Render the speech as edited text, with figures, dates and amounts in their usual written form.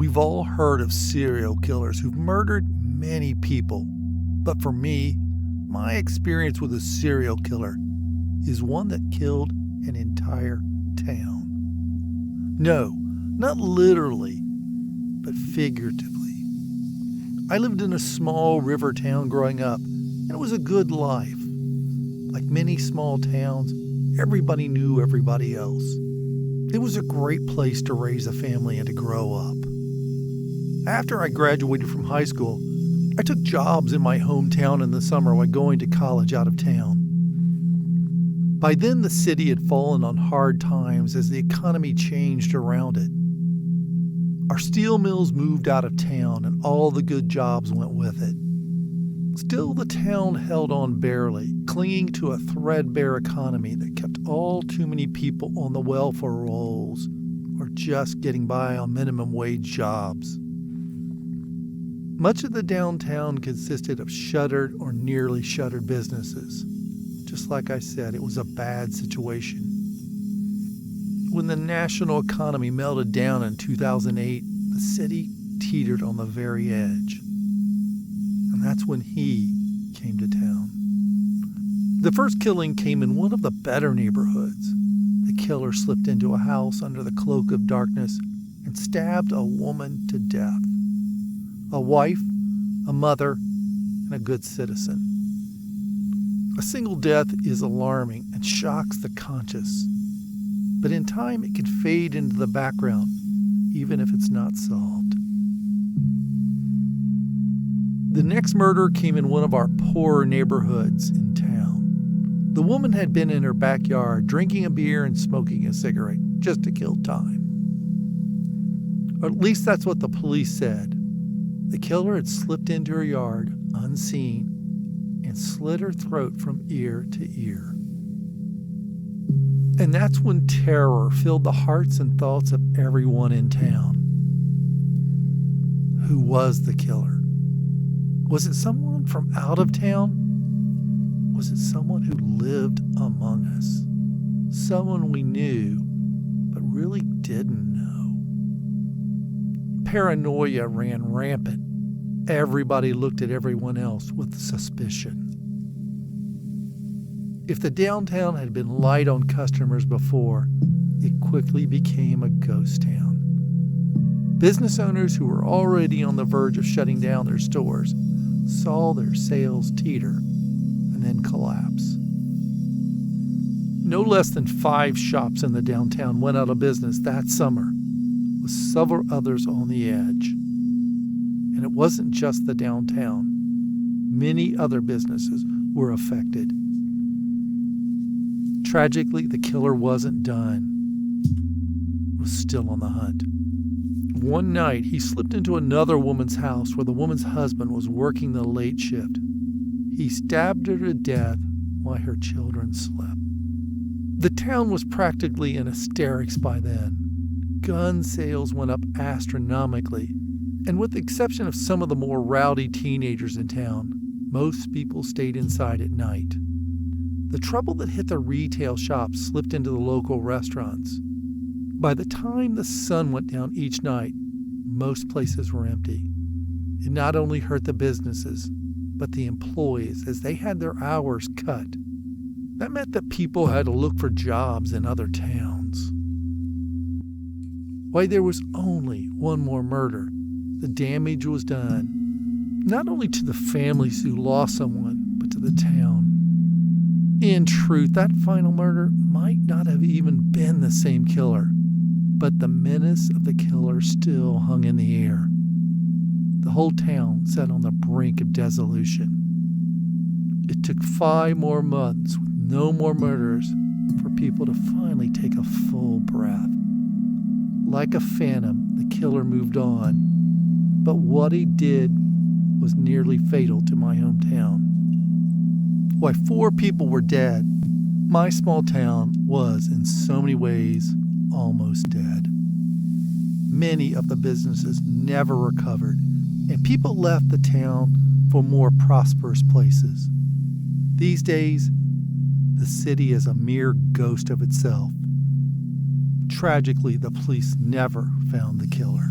We've all heard of serial killers who've murdered many people. But for me, my experience with a serial killer is one that killed an entire town. No, not literally, but figuratively. I lived in a small river town growing up, and it was a good life. Like many small towns, everybody knew everybody else. It was a great place to raise a family and to grow up. After I graduated from high school, I took jobs in my hometown in the summer while going to college out of town. By then, the city had fallen on hard times as the economy changed around it. Our steel mills moved out of town and all the good jobs went with it. Still, the town held on barely, clinging to a threadbare economy that kept all too many people on the welfare rolls or just getting by on minimum wage jobs. Much of the downtown consisted of shuttered or nearly shuttered businesses. Just like I said, it was a bad situation. When the national economy melted down in 2008, the city teetered on the very edge. And that's when he came to town. The first killing came in one of the better neighborhoods. The killer slipped into a house under the cloak of darkness and stabbed a woman to death. A wife, a mother, and a good citizen. A single death is alarming and shocks the conscious, but in time it can fade into the background, even if it's not solved. The next murder came in one of our poorer neighborhoods in town. The woman had been in her backyard drinking a beer and smoking a cigarette just to kill time. Or at least that's what the police said. The killer had slipped into her yard unseen and slit her throat from ear to ear. And that's when terror filled the hearts and thoughts of everyone in town. Who was the killer? Was it someone from out of town? Was it someone who lived among us? Someone we knew, but really didn't know? Paranoia ran rampant. Everybody looked at everyone else with suspicion. If the downtown had been light on customers before, it quickly became a ghost town. Business owners who were already on the verge of shutting down their stores saw their sales teeter and then collapse. No less than 5 shops in the downtown went out of business that summer, with several others on the edge. And it wasn't just the downtown. Many other businesses were affected. Tragically, the killer wasn't done. He was still on the hunt. One night, he slipped into another woman's house where the woman's husband was working the late shift. He stabbed her to death while her children slept. The town was practically in hysterics by then. Gun sales went up astronomically, and with the exception of some of the more rowdy teenagers in town, most people stayed inside at night. The trouble that hit the retail shops slipped into the local restaurants. By the time the sun went down each night, most places were empty. It not only hurt the businesses, but the employees as they had their hours cut. That meant that people had to look for jobs in other towns. Why, there was only one more murder. The damage was done, not only to the families who lost someone, but to the town. In truth, that final murder might not have even been the same killer, but the menace of the killer still hung in the air. The whole town sat on the brink of dissolution. It took 5 more months with no more murders for people to finally take a full breath. Like a phantom, the killer moved on, but what he did was nearly fatal to my hometown. Why 4 people were dead, my small town was in so many ways almost dead. Many of the businesses never recovered, and people left the town for more prosperous places. These days, the city is a mere ghost of itself. Tragically, the police never found the killer.